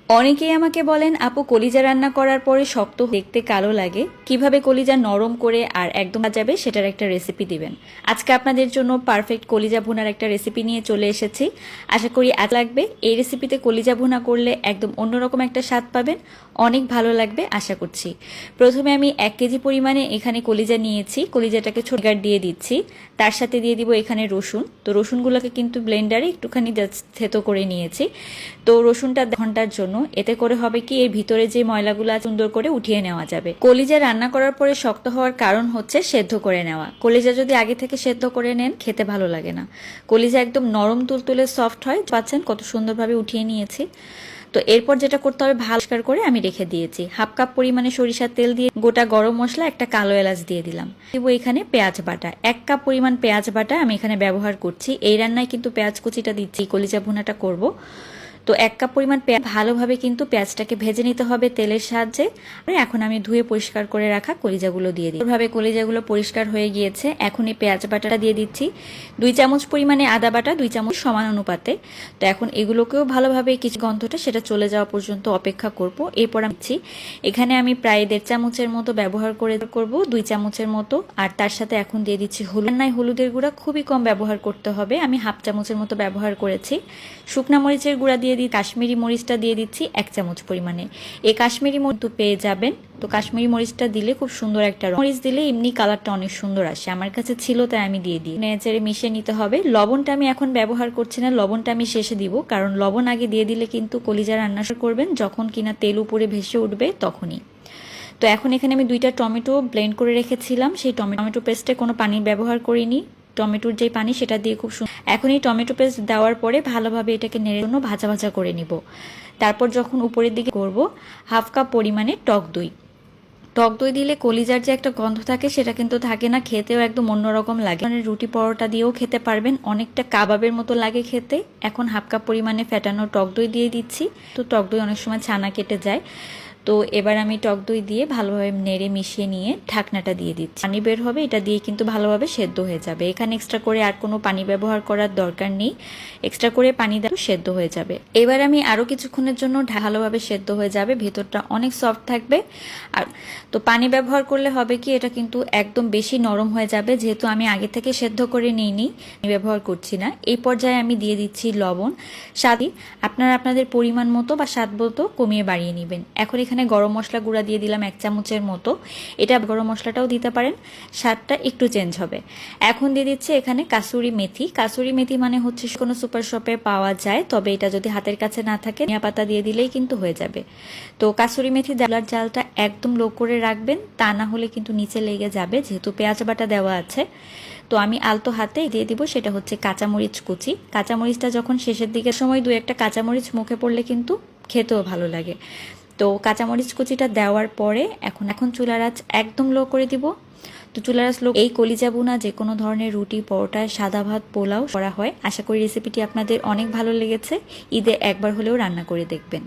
অনেকেই আমাকে বলেন, আপু কলিজা রান্না করার পরে শক্ত দেখতে কালো লাগে, কিভাবে কলিজা নরম করে আর একদম যাবে সেটার একটা রেসিপি দিবেন। আজকে আপনাদের জন্য পারফেক্ট কলিজা ভুনার একটা রেসিপি নিয়ে চলে এসেছি। আশা করি আজ লাগবে। এই রেসিপিতে কলিজা ভুনা করলে একদম অন্যরকম একটা স্বাদ পাবেন, অনেক ভালো লাগবে আশা করছি। প্রথমে আমি 1 কেজি পরিমাণে এখানে কলিজা নিয়েছি, কলিজাটাকে ছোটগার দিয়ে দিচ্ছি। তার সাথে দিয়ে দিব এখানে রসুন। তো রসুনগুলোকে কিন্তু ব্লেন্ডারে একটুখানি থেতো করে নিয়েছি। তো রসুনটা ঘন্টার জন্য, এতে করে হবে কি এর ভিতরে যে ময়লাগুলো সুন্দর করে উঠিয়ে নেওয়া যাবে। কলিজা রান্না করার পরে শক্ত হওয়ার কারণ হচ্ছে সেদ্ধ করে নেওয়া। কলিজা যদি আগে থেকে সেদ্ধ করে নেন খেতে ভালো লাগে না। কলিজা একদম নরম তুলতুলে সফট হয়, পাচ্ছেন কত সুন্দরভাবে উঠিয়ে নিয়েছি। তো এরপর যেটা করতে হবে, ভালো করে আমি রেখে দিয়েছি। 1/2 কাপ পরিমাণে সরিষার তেল দিয়ে গোটা গরম মশলা, একটা কালো এলাচ দিয়ে দিলাম। দিব এখানে পেঁয়াজ বাটা, 1 কাপ পরিমাণ পেঁয়াজ বাটা আমি এখানে ব্যবহার করছি। এই রান্নায় কিন্তু পেঁয়াজ কুচিটা দিচ্ছি, কলিজা ভুনাটা করব। তো 1 কাপ পরিমাণ পেঁয়াজ, ভালোভাবে কিন্তু পেঁয়াজটাকে ভেজে নিতে হবে তেলের সাহায্যে। এখন আমি ধুয়ে পরিষ্কার করে রাখা কলিজাগুলো দিয়ে দিই। এভাবে কলিজাগুলো পরিষ্কার হয়ে গিয়েছে। এখন এই পেঁয়াজ বাটাটা দিয়ে দিচ্ছি। 2 চামচ পরিমাণে আদা বাটা, 2 চামচ সমান অনুপাতে। তো এখন এগুলোকেও ভালোভাবে কিছু গন্ধটা সেটা চলে যাওয়া পর্যন্ত অপেক্ষা করব। এরপর আমি এখানে আমি প্রায় 1.5 চামচের মতো ব্যবহার করব, 2 চামচের মতো। আর তার সাথে এখন দিয়ে দিচ্ছি হলুদ। নাই হলুদের গুঁড়া খুবই কম ব্যবহার করতে হবে, আমি 1/2 চামচের মতো ব্যবহার করেছি। শুকনা মরিচের গুঁড়া দিয়ে দিই, কাশ্মীরি মরিচটা দিয়ে দিচ্ছি 1 চামচ পরিমাণে। এই কাশ্মীরি মরিচ পেয়ে যাবেন। তো কাশ্মীরি মরিচটা দিলে খুব সুন্দর একটা মরিচ দিলে এমনি কালারটা অনেক সুন্দর আসে, আমার কাছে ছিল তাই আমি দিয়ে দিই। নেড়ে মিশিয়ে নিতে হবে। লবণটা আমি এখন ব্যবহার করছি না, লবণটা আমি শেষে দিব, কারণ লবণ আগে দিয়ে দিলে কিন্তু কলিজা রান্না করবেন যখন কিনা তেল উপরে ভেসে উঠবে তখনই। তো এখন এখানে আমি 2টা টমেটো ব্লেন্ড করে রেখেছিলাম, সেই টমেটো পেস্টে কোনো পানি ব্যবহার করিনি। টমেটোর যে পানি সেটা দিয়ে খুব সুন্দর। এখন এই টমেটো পেস্ট দেওয়ার পরে ভালোভাবে এটাকে নেড়ে জন্য ভাজা ভাজা করে নিব। তারপর যখন উপরের দিকে করব, 1/2 কাপ পরিমাণে টক দই। টক দই দিলে কলিজার যে একটা গন্ধ থাকে সেটা কিন্তু থাকে না, খেতেও একদম অন্যরকম লাগে। মানে রুটি পরোটা দিয়েও খেতে পারবেন, অনেকটা কাবাবের মতো লাগে খেতে। এখন 1/2 কাপ পরিমাণে ফেটানো টক দই দিয়ে দিচ্ছি। তো টক দই অনেক সময় ছানা কেটে যায়। তো এবার আমি টক দই দিয়ে ভালোভাবে নেড়ে মিশিয়ে নিয়ে ঢাকনাটা দিয়ে দিচ্ছি। পানি বের হবে, এটা দিয়ে কিন্তু ভালোভাবে সেদ্ধ হয়ে যাবে। এখানে এক্সট্রা করে আর কোনো পানি ব্যবহার করার দরকার নেই, এক্সট্রা করে পানি দেওয়া সেদ্ধ হয়ে যাবে। এবার আমি আরও কিছুক্ষণের জন্য ভালোভাবে সেদ্ধ হয়ে যাবে, ভেতরটা অনেক সফট থাকবে। আর তো পানি ব্যবহার করলে হবে কি এটা কিন্তু একদম বেশি নরম হয়ে যাবে, যেহেতু আমি আগে থেকে সেদ্ধ করে নিইনি, ব্যবহার করছি না। এই পর্যায়ে আমি দিয়ে দিচ্ছি লবণ। স্বাদই আপনারা আপনাদের পরিমাণ মতো বা স্বাদ মতো কমিয়ে বাড়িয়ে নেবেন। এখন এখানে গরম মশলা গুঁড়া দিয়ে দিলাম 1 চামচের মতো। এটা গরম মশলাটাও দিতে পারেন, স্বাদটা একটু চেঞ্জ হবে। এখন দিয়ে দিচ্ছি এখানে কাসুরি মেথি। কাসুরি মেথি মানে হচ্ছে কোনো সুপার শপে পাওয়া যায়, তবে এটা যদি হাতের কাছে না থাকে ধনিয়া পাতা দিয়ে দিলেই কিন্তু হয়ে যাবে। তো কাসুরি মেথি দেওয়ার জালটা একদম লো করে রাখবেন, তা না হলে কিন্তু নিচে লেগে যাবে, যেহেতু পেঁয়াজ বাটা দেওয়া আছে। তো আমি আলতো হাতে দিয়ে দিব, সেটা হচ্ছে কাঁচামরিচ কুচি। কাঁচামরিচটা যখন শেষের দিকের সময় 2-1টা কাঁচামরিচ মুখে পড়লে কিন্তু খেতেও ভালো লাগে। তো কাঁচামরিচ কুচিটা দেওয়ার পরে এখন চুলার আঁচ একদম লো করে দিব। তো চুলার আঁচ লো। এই কলিজা ভুনা যে কোনো ধরনের রুটি, পরোটায়, সাদা ভাত, পোলাও করা হয়। আশা করি রেসিপিটি আপনাদের অনেক ভালো লেগেছে। ঈদে একবার হলেও রান্না করে দেখবেন।